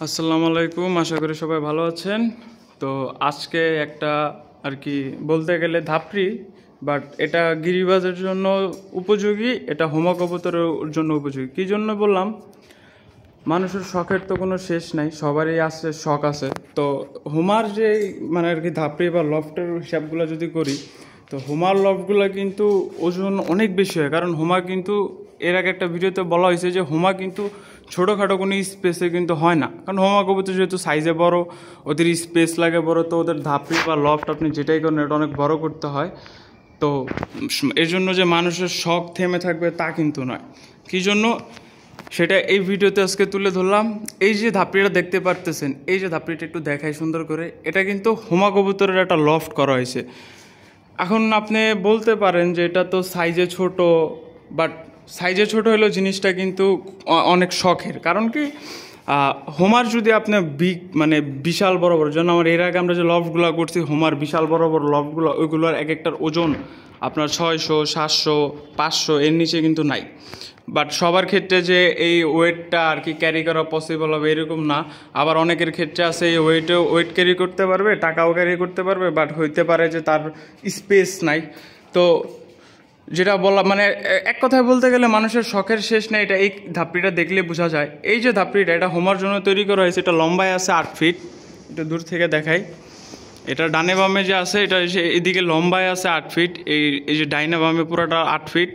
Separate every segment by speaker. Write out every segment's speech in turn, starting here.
Speaker 1: আসসালামু আলাইকুম, আশা করি সবাই ভালো আছেন। তো আজকে একটা আর কি বলতে গেলে ধাপড়ি, বাট এটা গিরিবাজের জন্য উপযোগী, এটা হোমা কবুতরের জন্য উপযোগী। কী জন্য বললাম, মানুষের শখের তো কোনো শেষ নাই, সবারই আছে, শখ আছে। তো হোমার যে মানে আর কি ধাপড়ি বা লফটের হিসাবগুলো যদি করি, তো হোমার লফটগুলো কিন্তু ওজন অনেক বেশি হয়। কারণ হোমা কিন্তু এর আগে একটা ভিডিওতে বলা হয়েছে যে হোমা কিন্তু ছোটোখাটো কোনো স্পেসে কিন্তু হয় না। কারণ হোমা কবুতর যেহেতু সাইজে বড়, ওদের স্পেস লাগে বড়, তো ওদের ধাপড়ি বা লফট আপনি যেটাই করেন এটা অনেক বড় করতে হয়। তো এর জন্য যে মানুষের শখ থেমে থাকবে তা কিন্তু নয়। কী জন্য সেটা এই ভিডিওতে আজকে তুলে ধরলাম। এই যে ধাপড়িটা দেখতে পারতেছেন, এই যে ধাপড়িটা একটু দেখাই সুন্দর করে, এটা কিন্তু হোমা কবুতরের একটা লফট করা হয়েছে। এখন আপনি বলতে পারেন যে এটা তো সাইজে ছোট, বাট সাইজে ছোট হলেও জিনিসটা কিন্তু অনেক শখের। কারণ কি, হোমার যদি আপনি মানে বিশাল বড় বড়, যেন আমার এর আগে আমরা যে লফটগুলো করছি হোমার বিশাল বড় বড় লফটগুলো, ওইগুলোর এক একটার ওজন আপনার 600, 700, 500 এর নিচে কিন্তু নাই। বাট সবার ক্ষেত্রে যে এই ওয়েটটা আর কি ক্যারি করা পসিবল হবে এরকম না। আবার অনেকের ক্ষেত্রে আছে এই ওয়েট ক্যারি করতে পারবে, টাকাও ক্যারি করতে পারবে, বাট হইতে পারে যে তার স্পেস নাই। তো যেটা বলা মানে এক কথায় বলতে গেলে মানুষের শখের শেষ নেই, এটা এই ধাপড়িটা দেখলে বোঝা যায়। এই যে ধাপড়িটা, এটা হোমার জন্য তৈরি করা হয়েছে। এটা লম্বায় আছে 8 ফিট, এটা দূর থেকে দেখাই। এটা ডানে বামে যে আছে, এটা এদিকে লম্বায় আছে 8 ফিট, এই যে ডাইনে বামে পুরোটা 8 ফিট।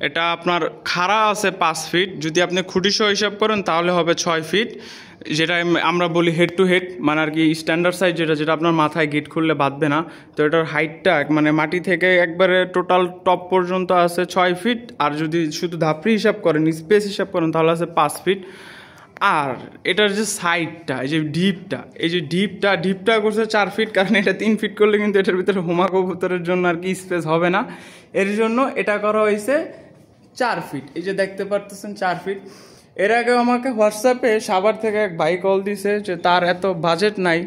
Speaker 1: এটা আপনার খাড়া আছে 5 ফিট, যদি আপনি খুঁটিসহ হিসাব করেন তাহলে হবে 6 ফিট। যেটা আমরা বলি হেড টু হেড, মানে আর কি স্ট্যান্ডার্ড সাইজ, যেটা আপনার মাথায় গেট খুললে বাঁধবে না। তো এটার হাইটটা মানে মাটি থেকে একবারে টোটাল টপ পর্যন্ত আছে 6 ফিট। আর যদি শুধু ধাপড়ি হিসাব করেন, স্পেস হিসাব করেন, তাহলে আছে 5 ফিট। আর এটার যে সাইডটা, এই যে ডিপটা করছে 4 ফিট, কারণ এটা 3 ফিট করলে কিন্তু এটার ভিতরে হোমা কবুতরের জন্য আর কি স্পেস হবে না। এর জন্য এটা করা হয়েছে 4 ফিট। এই যে দেখতে পারতেছেন 4 ফিট। এর আগে আমাকে হোয়াটসঅ্যাপে সাভার থেকে এক ভাই কল দিছে যে তার এত বাজেট নাই,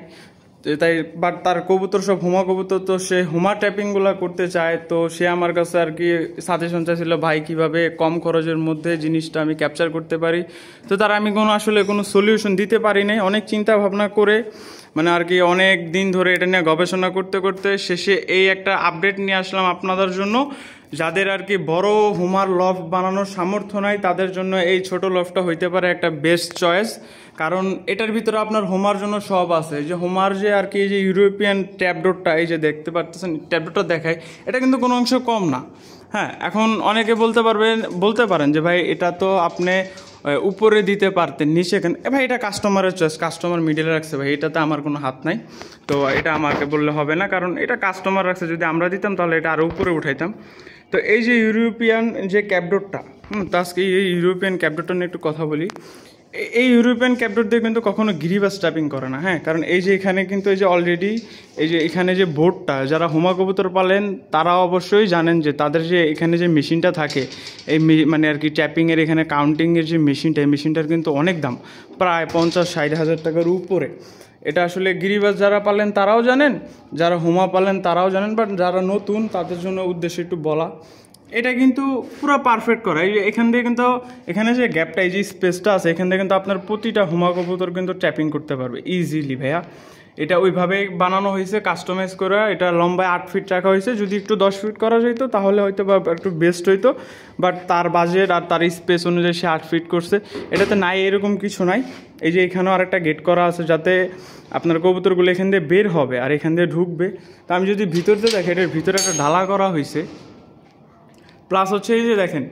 Speaker 1: তাই বাট তার কবুতর সব হোমা কবুতর, তো সে হোমা ট্যাপিংগুলো করতে চায়। তো সে আমার কাছে আর কি সাজেশন চাইছিল, ভাই কীভাবে কম খরচের মধ্যে জিনিসটা আমি ক্যাপচার করতে পারি। তো তার আমি আসলে কোনো সলিউশন দিতে পারি নাই। অনেক চিন্তা ভাবনা করে মানে আর কি অনেক দিন ধরে এটা নিয়ে গবেষণা করতে করতে শেষে এই একটা আপডেট নিয়ে আসলাম আপনাদের জন্য। যাদের আর কি বড় হোমার লফট বানানোর সামর্থ্য নাই, তাদের জন্য এই ছোট লফটটা হইতে পারে একটা বেস্ট চয়েস। কারণ এটার ভিতরে আপনার হোমার জন্য সব আছে। এই যে হোমার যে আর কি এই যে ইউরোপিয়ান ট্যাবডোরটা, এই যে দেখতে পারতেছেন ট্যাবডোরটা দেখায়, এটা কিন্তু কোনো অংশ কম না। হ্যাঁ, এখন অনেকে বলতে পারেন যে ভাই এটা তো আপনি উপরে দিতে পারতেন, নিচে কেন? ভাই এটা কাস্টমারের চয়েস, কাস্টমার মিডিলে রাখছে, ভাই এটাতে আমার কোনো হাত নাই। তো এটা আমাকে বললে হবে না, কারণ এটা কাস্টমার রাখছে। যদি আমরা দিতাম তাহলে এটা আরও উপরে উঠাইতাম। তো এই যে ইউরোপিয়ান যে ক্যাবডোরটা, তো আজকে এই ইউরোপিয়ান ক্যাবডোরটা নিয়ে একটু কথা বলি। এই ইউরোপিয়ান ক্যাবডোর দিয়ে কিন্তু কখনো গিরিবাজ ট্র্যাপিং করে না। হ্যাঁ, কারণ এই যে এখানে কিন্তু এই যে অলরেডি এই যে এখানে যে বোর্ডটা, যারা হোমা কবুতর পালেন তারা অবশ্যই জানেন যে তাদের যে এখানে যে মেশিনটা থাকে, এই মানে আর কি ট্যাপিংয়ের এখানে কাউন্টিংয়ের যে মেশিনটা, এই মেশিনটার কিন্তু অনেক দাম, প্রায় 50-60 হাজার টাকার উপরে। এটা আসলে গিরিবাজ যারা পালেন তারাও জানেন, যারা হোমা পালেন তারাও জানেন, বাট যারা নতুন তাদের জন্য উদ্দেশ্য একটু বলা। এটা কিন্তু পুরো পারফেক্ট করা। এই যে এখান দিয়ে কিন্তু এখানে যে গ্যাপটা, এই যে স্পেসটা আছে, এখান দিয়ে কিন্তু আপনার প্রতিটা হোমা কবুতর কিন্তু ট্যাপিং করতে পারবে ইজিলি। ভাইয়া এটা ওইভাবেই বানানো হয়েছে, কাস্টমাইজ করে। এটা লম্বায় 8 ফিট রাখা হয়েছে। যদি একটু 10 ফিট করা যেত তাহলে হয়তো বা একটু বেস্ট হইতো, বাট তার বাজেট আর তার স্পেস অনুযায়ী সে 8 ফিট করছে। এটাতে নাই এরকম কিছু নাই। এই যে এখানেও আরেকটা গেট করা আছে, যাতে আপনার কবুতরগুলো এখান দিয়ে বের হবে আর এখান দিয়ে ঢুকবে। তো আমি যদি ভিতর দিয়ে দেখি, এটার ভিতরে একটা ঢালা করা হয়েছে। প্লাস হচ্ছে এই যে দেখেন,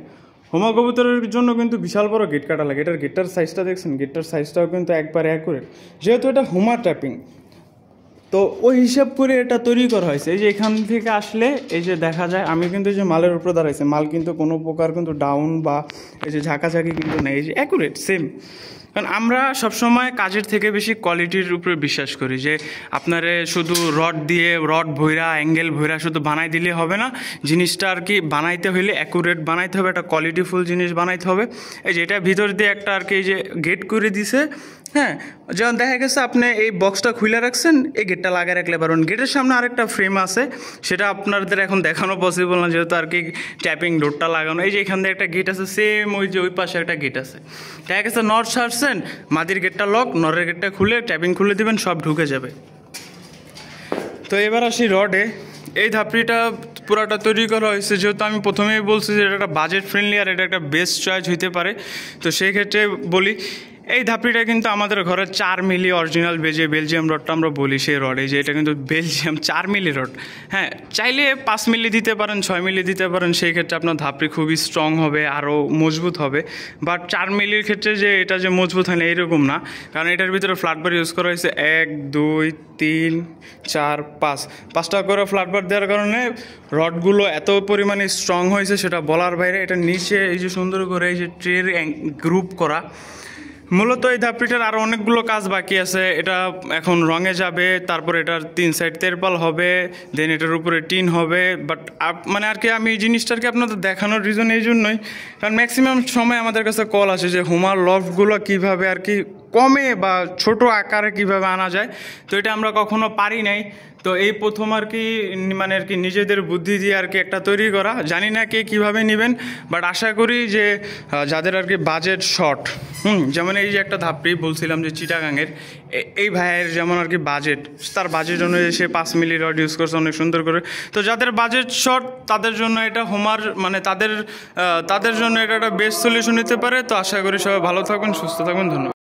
Speaker 1: হোমা কবুতরের জন্য কিন্তু বিশাল বড় গেট কাটা লাগে। এটার গেটটার সাইজটা দেখছেন, গেটটার সাইজটাও কিন্তু একবার অ্যাকুরেট, যেহেতু এটা হোমা ট্যাপিং। তো ওই হিসাব করে এটা তৈরি করা হয়েছে। এই যে এখান থেকে আসলে এই যে দেখা যায়, আমি কিন্তু এই যে মালের উপরে দাঁড়াইছে, মাল কিন্তু কোনো প্রকার কিন্তু ডাউন বা এই যে ঝাঁকাঝাঁকি কিন্তু নেই, এই যে অ্যাকুরেট সেম। কারণ আমরা সবসময় কাজের থেকে বেশি কোয়ালিটির উপরে বিশ্বাস করি, যে আপনারে শুধু রড ভৈরা অ্যাঙ্গেল ভৈরা শুধু বানাই দিলে হবে না। জিনিসটা আর কি বানাইতে হইলে অ্যাকুরেট বানাইতে হবে, একটা কোয়ালিটিফুল জিনিস বানাইতে হবে। এই যে এটা ভিতর দিয়ে একটা আর কি এই যে গেট করে দিছে, হ্যাঁ, যেমন দেখা গেছে আপনি এই বক্সটা খুলে রাখছেন, এই গেটটা লাগিয়ে রাখলে পারবেন। গেটের সামনে আরেকটা ফ্রেম আছে, সেটা আপনাদের এখন দেখানো পসিবল না, যেহেতু আর কি ট্যাপিং ডোরটা লাগানো। এই যে এখান থেকে একটা গেট আছে, সেম ওই যে ওই পাশে একটা গেট আছে। দেখা গেছে নট ছাড়ছেন, মাদির গেটটা লক, নরের গেটটা খুলে ট্যাপিং খুলে দিবেন, সব ঢুকে যাবে। তো এবার আসি রডে। এই ধাপড়িটা পুরাটা তৈরি করা হয়েছে, যেহেতু আমি প্রথমেই বলছি যে এটা একটা বাজেট ফ্রেন্ডলি আর এটা একটা বেস্ট চয়েস হইতে পারে। তো সেই ক্ষেত্রে বলি, এই ধাপড়িটা কিন্তু আমাদের ঘরে 4 মিলি অরিজিনাল বেলজিয়াম রডটা আমরা বলি সেই রডে, যে এটা কিন্তু বেলজিয়াম 4 মিলি রড। হ্যাঁ, চাইলে 5 মিলি দিতে পারেন, 6 মিলি দিতে পারেন, সেই ক্ষেত্রে আপনার ধাপড়ি খুবই স্ট্রং হবে, আরও মজবুত হবে। বাট 4 মিলির ক্ষেত্রে যে এটা যে মজবুত হয় না এরকম না, কারণ এটার ভিতরে ফ্ল্যাটবার ইউজ করা হয়েছে 1 2 3 4 5টা করে ফ্ল্যাটবার দেওয়ার কারণে রডগুলো এত পরিমাণে স্ট্রং হয়েছে সেটা বলার বাইরে। এটা নিচে এই যে সুন্দর করে এই যে ট্রের গ্রুপ করা। মূলত এই ধাপড়িটার আরও অনেকগুলো কাজ বাকি আছে। এটা এখন রঙে যাবে, তারপর এটার 3 সাইড তেরপাল হবে, দেন এটার উপরে টিন হবে। বাট মানে আর কি আমি এই জিনিসটাকে আপনাদের দেখানোর রিজন এই জন্যই, কারণ ম্যাক্সিমাম সময় আমাদের কাছে কল আসে যে হোমার লফটগুলো কীভাবে আর কি কমে বা ছোট আকারে কীভাবে আনা যায়। তো এটা আমরা কখনো পারি নাই, তো এই প্রথম আর কি মানে আর কি নিজেদের বুদ্ধি দিয়ে আর কি একটা তৈরি করা। জানি না কে কীভাবে নেবেন, বাট আশা করি যে যাদের আর কি বাজেট শর্ট, যেমন এই যে একটা ধাপড়ি বলছিলাম যে চিটাগাংয়ের, এই ভাইয়ের যেমন আর কি বাজেট, তার বাজেট অনুযায়ী সে 5 মিলি রড ইউজ করছে অনেক সুন্দর করে। তো যাদের বাজেট শর্ট তাদের জন্য এটা হোমার মানে তাদের জন্য এটা একটা বেস্ট সলিউশন নিতে পারে। তো আশা করি সবাই ভালো থাকবেন, সুস্থ থাকবেন, ধন্যবাদ।